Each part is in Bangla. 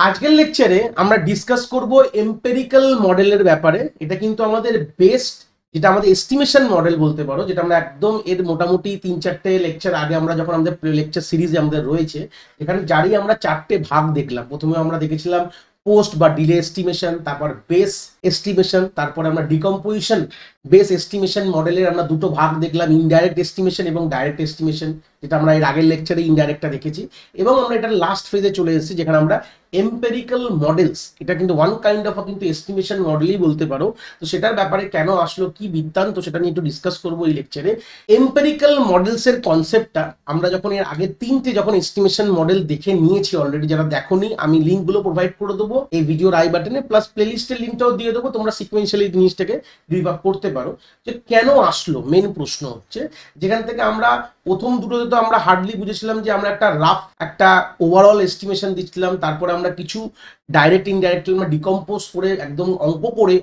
আজকের লেকচারে আমরা ডিসকাস করব এম্পেরিক্যাল মডেলের ব্যাপারে। এটা কিন্তু আমাদের বেস্ট, যেটা আমাদের এস্টিমেশন মডেল বলতে পারো, যেটা আমরা একদম এর মোটামুটি 3-4টে লেকচার আগে আমরা যখন আমাদের লেকচার সিরিজে আমাদের রয়েছে, এখানে যারই আমরা 4টে ভাগ দেখলাম। প্রথমে আমরা দেখেছিলাম পোস্ট বা ডিলে এস্টিমেশন, তারপর বেস এস্টিমেশন, তারপরে আমরা ডিকম্পোজিশন বেস এস্টিমেশন মডেলের আমরা দুটো ভাগ দেখলাম, ইনডাইরেক্ট এস্টিমেশন এবং ডাইরেক্ট এস্টিমেশন, যেটা আমরা এর আগের লেকচারে ইনডাইরেক্টটা দেখেছি। এবং আমরা এটার লাস্ট ফেজে চলে এসেছি, যেখানে আমরা এম্পেরিক্যাল মডেলস, এটা কিন্তু ওয়ান কাইন্ড অফ কিন্তু এস্টিমেশন মডেলই বলতে পারো। তো সেটার ব্যাপারে কেন আসলো, কি বৃত্তান্ত, সেটা নিয়ে একটু ডিসকাস করবো এই লেকচারে। এম্পেরিক্যাল মডেলস এর কনসেপ্টটা আমরা যখন এর আগে 3টে যখন এস্টিমেশন মডেল দেখে নিয়েছি অলরেডি, যারা দেখোনি আমি লিঙ্কগুলো প্রোভাইড করে দেবো এই ভিডিওর আই বাটনে, প্লাস প্লেলিস্টের লিঙ্কটাও দিয়ে দেবো, তোমরা সিকোয়েন্সিয়ালি জিনিসটাকে রিভ আপ করতে পারো। যে কেন আসলো মেন প্রশ্ন হচ্ছে, যেখান থেকে আমরা প্রথম দুটোতে তো আমরা হার্ডলি বুঝেছিলাম যে আমরা একটা রাফ একটা ওভারঅল এস্টিমেশন দিচ্ছিলাম, তারপরে আমরা কিছু ডাইরেক্ট ইনডাইরেক্ট আমরা ডিকম্পোজ করে একদম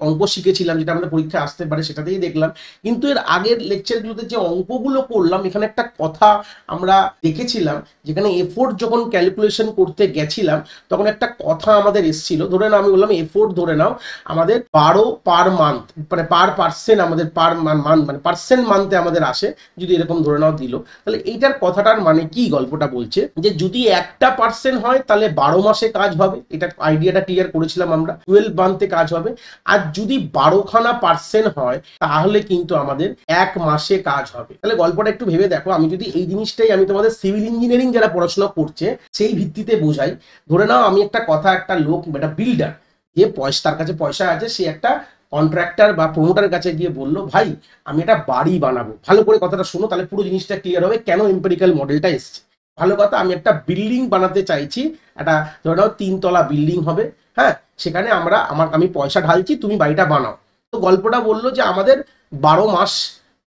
অঙ্ক শিখেছিলাম, যেটা আমাদের পরীক্ষায় আসতে পারে, সেটাতেই দেখলাম। কিন্তু এর আগের লেকচারগুলোতে যে অঙ্কগুলো করলাম, এখানে একটা কথা আমরা দেখেছিলাম, যেখানে এফোর্ট যখন ক্যালকুলেশন করতে গেছিলাম তখন একটা কথা আমাদের এসেছিল। ধরে নাও আমি বললাম এফোর্ট ধরে নাও আমাদের 12 পার মান্থ, মানে পার পার্সেন্ট আমাদের পার মান্থ মানে পার্সেন্ট মান্থে আমাদের আসে, যদি এরকম ধরে নাও দিল, তাহলে এইটার কথাটার মানে কি, গল্পটা বলছে যে যদি 1% হয় তাহলে 12 মাসে কাজ হবে। এটা আইডিয়াটা ক্লিয়ার করেছিলাম আমরা, 12 মান্থে কাজ হবে। আর যদি 12% হয় তাহলে কিন্তু আমাদের 1 মাসে কাজ হবে। তাহলে গল্পটা একটু ভেবে দেখো, আমি যদি এই জিনিসটাই আমি তোমাদের সিভিল ইঞ্জিনিয়ারিং যারা পড়াশোনা করছে সেই ভিত্তিতে বোঝাই। ধরে নাও আমি একটা লোক, একটা বিল্ডার, যে তার কাছে পয়সা আছে, সে একটা কন্ট্রাক্টর বা প্রমোটারের কাছে গিয়ে বললো, ভাই আমি একটা বাড়ি বানাবো। ভালো করে কথাটা শোনো, তাহলে পুরো জিনিসটা ক্লিয়ার হবে কেন এম্পেরিক্যাল মডেলটা এসছে। ভালো কথা, আমি একটা বিল্ডিং বানাতে চাইছি, একটা ধরে নাও 3 তলা বিল্ডিং হবে। হ্যাঁ, সেখানে আমি পয়সা ঢালছি, তুমি বাড়িটা বানাও। তো গল্পটা বললো যে আমাদের 12 মাস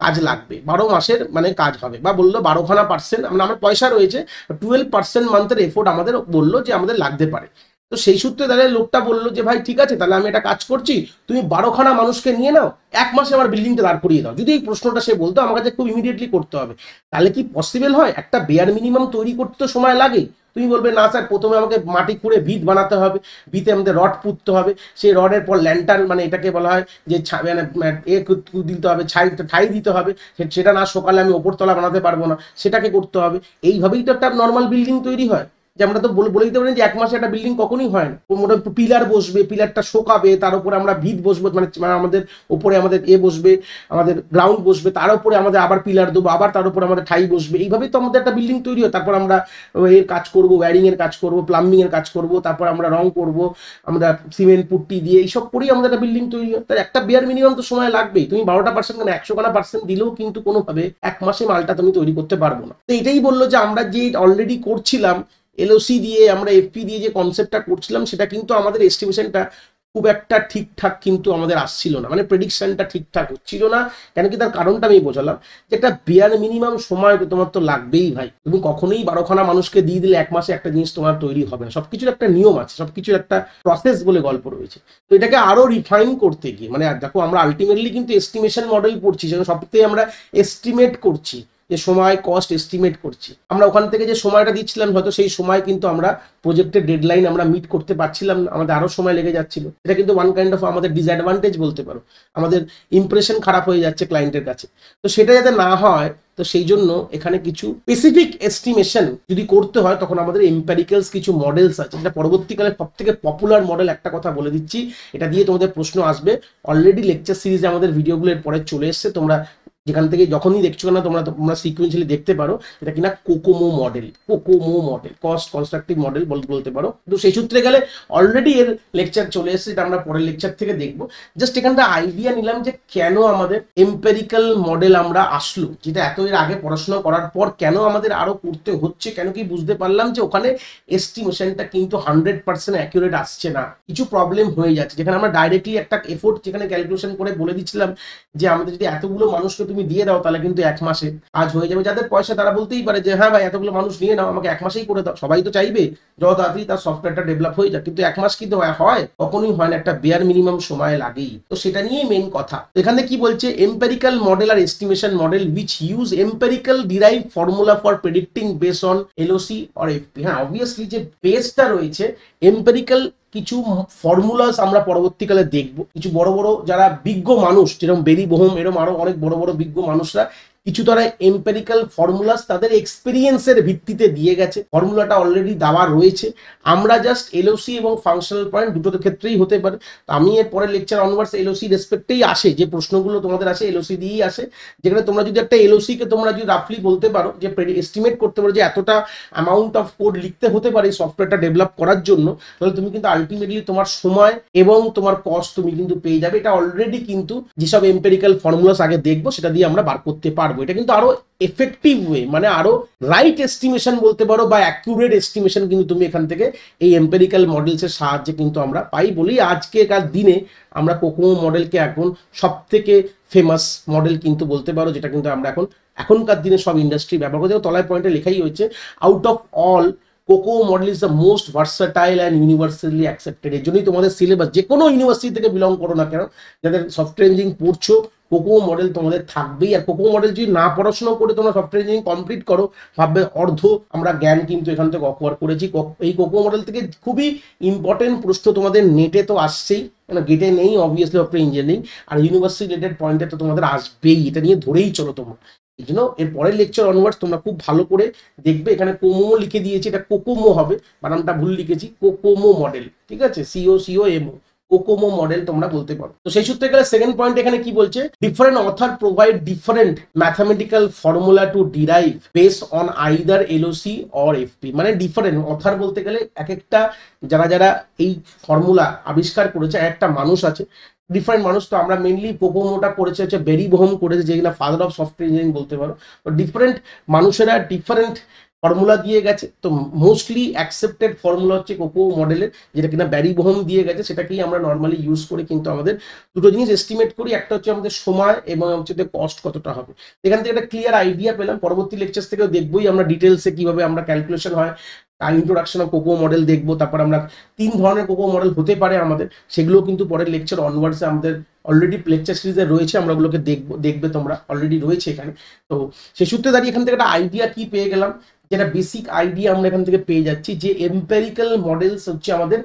কাজ লাগবে, 12 মাসের মানে কাজ হবে, বা বললো 12% মানে আমার পয়সা রয়েছে, 12% মান্থের এফোর্ট আমাদের বললো যে আমাদের লাগতে পারে। তো সেই সূত্রে তাহলে লোকটা বললো যে ভাই ঠিক আছে, তাহলে আমি একটা কাজ করছি, তুমি 12খানা মানুষকে নিয়ে নাও, 1 মাসে আমার বিল্ডিংটা দাঁড় করিয়ে দাও। যদি এই প্রশ্নটা সে বলতো আমার কাছে খুব ইমিডিয়েটলি করতে হবে, তাহলে কি পসিবল হয়? একটা বেয়ার মিনিমাম তৈরি করতে তো সময় লাগে। তুমি বলবে না স্যার, প্রথমে আমাকে মাটি খুঁড়ে ভিত বানাতে হবে, ভিতে আমাদের রড পুঁততে হবে, সেই রডের পর ল্যান্টার্ন, মানে এটাকে বলা হয় যে দিতে হবে, ঠাই দিতে হবে, সেটা না সকালে আমি ওপরতলা বানাতে পারবো না, সেটাকে করতে হবে। এইভাবেই তো একটা নর্মাল বিল্ডিং তৈরি হয়। যে আমরা তো বলে দিতে পারি যে 1 মাসে একটা বিল্ডিং কখনই হয় না। মোটামুটি পিলার বসবে, পিলারটা শোকাবে, তার উপরে আমরা ভিত বসবো, মানে আমাদের উপরে আমাদের বসবে, আমাদের গ্রাউন্ড বসবে, তার উপরে আমাদের আবার পিলার দেবো, আবার তার উপরে আমাদের ঠাই বসবে। এইভাবেই তো আমাদের একটা বিল্ডিং তৈরি হয়। তারপর আমরা এর কাজ করবো, ওয়্যারিং এর কাজ করবো, প্লাম্বিং এর কাজ করবো, তারপর আমরা রং করবো, আমরা সিমেন্ট পুট্টি দিয়ে এইসব করেই আমাদের একটা বিল্ডিং তৈরি হয়। তাই একটা বেয়ার মিনিমাম তো সময় লাগবেই। তুমি 12% কেন 100% দিলেও কিন্তু কোনোভাবে 1 মাসে মালটা তুমি তৈরি করতে পারবো না। তো এটাই বললো যে আমরা যে অলরেডি করছিলাম এলওসি দিয়ে, আমরা এফপি দিয়ে যে কনসেপ্টটা করছিলাম, সেটা কিন্তু আমাদের এস্টিমেশনটা খুব একটা ঠিকঠাক কিন্তু আমাদের আসছিল না, মানে প্রেডিকশনটা ঠিকঠাক হচ্ছিল না। কেন কি, তার কারণটা আমি বোঝালাম যে একটা বেয়ার মিনিমাম সময় তো তোমার তো লাগবেই ভাই। তুমি কখনোই 12খানা মানুষকে দিয়ে দিলে 1 মাসে একটা জিনিস তোমার তৈরি হবে না। সবকিছুর একটা নিয়ম আছে, সবকিছুর একটা প্রসেস বলে গল্প রয়েছে। তো এটাকে আরো রিফাইন করতে গিয়ে, মানে দেখো আমরা আলটিমেটলি কিন্তু এস্টিমেশন মডেল পড়ছি, সেখানে সবথেকে আমরা এস্টিমেট করছি, যে সময় কস্ট এস্টিমেট করছি। আমরা ওখান থেকে যে সময়টা দিচ্ছিলাম, হয়তো সেই সময় কিন্তু আমরা প্রজেক্টের ডেডলাইন আমরা মিট করতে পারছিলাম না, আমাদের আরো সময় লেগে যাচ্ছিল। এটা কিন্তু ওয়ান কাইন্ড অফ আমাদের ডিসঅ্যাডভান্টেজ বলতে পারো, আমাদের ইমপ্রেশন খারাপ হয়ে যাচ্ছে ক্লায়েন্টের কাছে। তো সেটা যাতে না হয়, তো সেই জন্য এখানে কিছু স্পেসিফিক এস্টিমেশন যদি করতে হয়, তখন আমাদের এম্পেরিক্যালস কিছু মডেলস আছে, যেটা পরবর্তীকালে সব থেকে পপুলার মডেল। একটা কথা বলে দিচ্ছি, এটা দিয়ে তোমাদের প্রশ্ন আসবে। অলরেডি লেকচার সিরিজে আমাদের ভিডিওগুলোর পরে চলে এসছে, তোমরা যেখান থেকে যখনই দেখছো না তোমরা সিকুয়েন্সিয়ালি দেখতে পারো। এটা কিনা COCOMO model, cost constructive model বলতে পারো। তো সেই সূত্রে গেলে অলরেডি এর লেকচার চলে এসেছে, এটা আমরা পরের লেকচার থেকে দেখবো। জাস্ট এখানটা আইডিয়া নিলাম যে কেন আমাদের এম্পেরিক্যাল মডেল আমরা আসলো, যেটা এত এর আগে পড়াশোনা করার পর কেন আমাদের আরো করতে হচ্ছে, কেন কি বুঝতে পারলাম যে ওখানে এস্টিমেশনটা কিন্তু 100% অ্যাকুরেট আসছে না, কিছু প্রবলেম হয়ে যাচ্ছে। যেখানে আমরা ডাইরেক্টলি একটা এফোর্ট যেখানে ক্যালকুলেশন করে বলে দিচ্ছিলাম যে আমাদের যদি এতগুলো মানুষকে তুমি দিয়ে দাও তাহলে কিন্তু 1 মাসে কাজ হয়ে যাবে। যাদের পয়সা তারা বলতেই পারে যে হ্যাঁ ভাই এতগুলো মানুষ নিয়ে নাও, আমাকে 1 মাসেই করে দাও। সবাই তো চাইবে যত তাড়াতাড়ি তার সফটওয়্যারটা ডেভেলপ হয়ে যায়, কিন্তু 1 মাস কিন্তু হয় কখনোই হয় না, একটা বেয়ার মিনিমাম সময় লাগেই। তো সেটা নিয়েই মেন কথা। এখানে কি বলছে, এম্পেরিক্যাল মডেল আর estimation model which use empirical derive formula for predicting base on LOC or FP. হ্যাঁ অবভিয়াসলি যে বেসটা রয়েছে এম্পেরিক্যাল কিছু ফর্মুলাস আমরা পরবর্তীকালে দেখব। কিছু বড় বড় যারা বিজ্ঞ মানুষ, যেরকম বেরি বোহম এরকম আরো অনেক বড় বড় বিজ্ঞ মানুষরা কিছু তারা এম্পেরিক্যাল ফর্মুলাস তাদের এক্সপেরিয়েন্সের ভিত্তিতে দিয়ে গেছে। ফর্মুলাটা অলরেডি দেওয়া রয়েছে, আমরা জাস্ট এলওসি এবং ফাংশনাল পয়েন্ট দুটোর ক্ষেত্রেই হতে পারে। তো আমি এর পরের লেকচার অনওয়ার্ডস এলওসি রেসপেক্টেই আসে, যে প্রশ্নগুলো তোমাদের আসে এলওসি দিয়েই আসে, যেখানে তোমরা যদি একটা এলওসি কে তোমরা যদি রাফলি বলতে পারো, যে এস্টিমেট করতে পারো যে এতটা অ্যামাউন্ট অফ কোড লিখতে হতে পারে এই সফটওয়্যারটা ডেভেলপ করার জন্য, তাহলে তুমি কিন্তু আলটিমেটলি তোমার সময় এবং তোমার কস্ট তুমি কিন্তু পেয়ে যাবে। এটা অলরেডি কিন্তু যেসব এম্পেরিক্যাল ফর্মুলাস আগে দেখবো সেটা দিয়ে আমরা বার করতে পারবো। এটা কিন্তু আরো এফেক্টিভ ওয়ে, মানে আরো রাইট এস্টিমেশন বলতে পারো বা অ্যাকুরেট এস্টিমেশন কিন্তু তুমি এখান থেকে এই এম্পেরিক্যাল মডেলস এর সাহায্যে কিন্তু আমরা পাই বলি আজকেকার দিনে আমরা কোকোমো মডেলকে এখন সব থেকে ফেমাস মডেল কিন্তু বলতে পারো, যেটা কিন্তু আমরা এখনকার দিনে সব ইন্ডাস্ট্রি ব্যবহার করতে। তলায় পয়েন্টে লেখাই হয়েছে out of all COCOMO model is the most versatile and universally accepted. এর জন্যই তোমাদের সিলেবাস যে কোনো ইউনিভার্সিটি থেকে বিলং করো না কেন, যাদের সফটওয়্যার ইঞ্জিনিয়ারিং পড়ছো, কোকোমো মডেল তোমাদের থাকবেই। আর কোকোমো মডেল যদি না পড়াশোনা করে তোমরা সফটওয়্যার ইঞ্জিনিয়ারিং কমপ্লিট করো, ভাববে অর্ধ আমরা জ্ঞান কিন্তু এখান থেকে অকভার করেছি। এই কোকোমো মডেল থেকে খুবই ইম্পর্টেন্ট প্রশ্ন তোমাদের নেটে তো আসছেই, মানে গেটে নেই অবভিয়াসলি সফটওয়্যার ইঞ্জিনিয়ারিং, আর ইউনিভার্সিটি রিলেটেড পয়েন্টে তো তোমাদের আসবেই। এটা নিয়ে ধরেই চলো তোমরা। এই জন্য এর পরের লেকচার অনওয়ার্ডস তোমরা খুব ভালো করে দেখবে। এখানে কোমো লিখে দিয়েছি, এটা কোকোমো হবে, বানানটা ভুল লিখেছি, কোকোমো মডেল, ঠিক আছে, COCOMO, কোকোমো মডেল তোমরা বলতে পারো। তো সেই সূত্রে গেলে সেকেন্ড পয়েন্ট এখানে কি বলছে, different author provide different mathematical formula to derive base on either LOC or FP. মানে ডিফারেন্ট অথর বলতে গেলে এক একটা যারা এই ফর্মুলা আবিষ্কার করেছে একটা মানুষ আছে, ডিফারেন্ট মানুষ। তো আমরা মেনলি কোকোমোটা করেছে হচ্ছে বেরি বোহম করেছে, যেগুলো ফাদার অফ সফটওয়্যার ইঞ্জিনিয়ারিং বলতে পারো। তো ডিফারেন্ট মানুষেরা ডিফারেন্ট ফর্মুলা দিয়ে গেছে। তো মোস্টলি অ্যাকসেপ্টেড ফর্মুলা হচ্ছে কোকো মডেলের, যেটা কিনা ব্যারি বোহম দিয়ে গেছে, সেটাকেই আমরা নর্মালি ইউজ করে কিন্তু আমাদের দুটো জিনিস এস্টিমেট করি। একটা হচ্ছে আমাদের সময় এবং হচ্ছে কস্ট কতটা হবে। এখান থেকে একটা ক্লিয়ার আইডিয়া পেলাম। পরবর্তী লেকচার থেকেও দেখবোই আমরা ডিটেলসে কিভাবে আমরা ক্যালকুলেশন হয়, ইন্ট্রোডাকশন অফ কোকো মডেল দেখবো। তারপর আমরা 3 ধরনের কোকো মডেল হতে পারে আমাদের, সেগুলো কিন্তু পরের লেকচার অনওয়ার্ডসে আমাদের অলরেডি লেকচার সিরিজে রয়েছে, আমরা ওগুলোকে দেখবে তোমরা, অলরেডি রয়েছে এখানে। তো সেই সূত্রে দাঁড়িয়ে এখান থেকে একটা আইডিয়া কি পেয়ে গেলাম, যেটা বেসিক আইডিয়া আমরা এখান থেকে পেয়ে যাচ্ছি যে এম্পেরিক্যাল মডেলস হচ্ছে আমাদের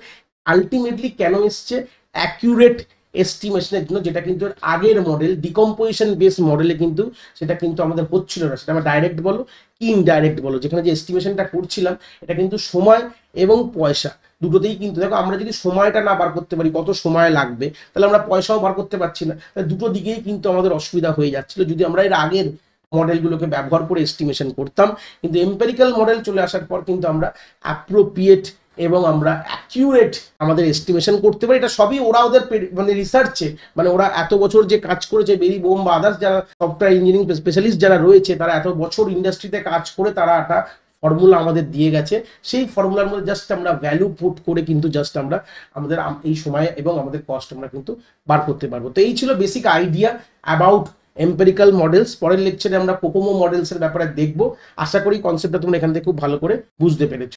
আলটিমেটলি কেন এসছে অ্যাকুরেট এস্টিমেশনের জন্য, যেটা কিন্তু আগের মডেল ডিকম্পোজিশন বেস মডেলে কিন্তু সেটা কিন্তু আমাদের হচ্ছিল না। সেটা আমরা ডাইরেক্ট বলো কি ইনডাইরেক্ট বলো, যেখানে যে এস্টিমেশনটা করছিলাম এটা কিন্তু সময় এবং পয়সা দুটোতেই কিন্তু, দেখো আমরা যদি সময়টা না বার করতে পারি কত সময় লাগবে, তাহলে আমরা পয়সাও বার করতে পারছি না। দুটো দিকেই কিন্তু আমাদের অসুবিধা হয়ে যাচ্ছিল যদি আমরা এর আগের মডেলগুলোকে ব্যবহার করে এস্টিমেশন করতাম। কিন্তু এম্পেরিক্যাল মডেল চলে আসার পর কিন্তু আমরা অ্যাপ্রোপ্রিয়েট এবং আমরা অ্যাকিউরেট আমাদের এস্টিমেশন করতে পারি। এটা সবই ওরা ওদের মানে রিসার্চে, মানে ওরা এত বছর যে কাজ করেছে, বেরি বোম বা আদার্স যারা সফটওয়্যার ইঞ্জিনিয়ারিং স্পেশালিস্ট যারা রয়েছে, তারা এত বছর ইন্ডাস্ট্রিতে কাজ করে তারা একটা ফর্মুলা আমাদের দিয়ে গেছে। সেই ফর্মুলার মধ্যে জাস্ট আমরা ভ্যালু পুট করে কিন্তু জাস্ট আমরা আমাদের এই সময় এবং আমাদের কস্ট আমরা কিন্তু বার করতে পারবো। তো এই ছিল basic idea about empirical models. পরের লেকচারে আমরা কোকোমো মডেলস এর ব্যাপারে দেখবো। আশা করি কনসেপ্টটা তোমরা এখান থেকে খুব ভালো করে বুঝতে পেরেছো।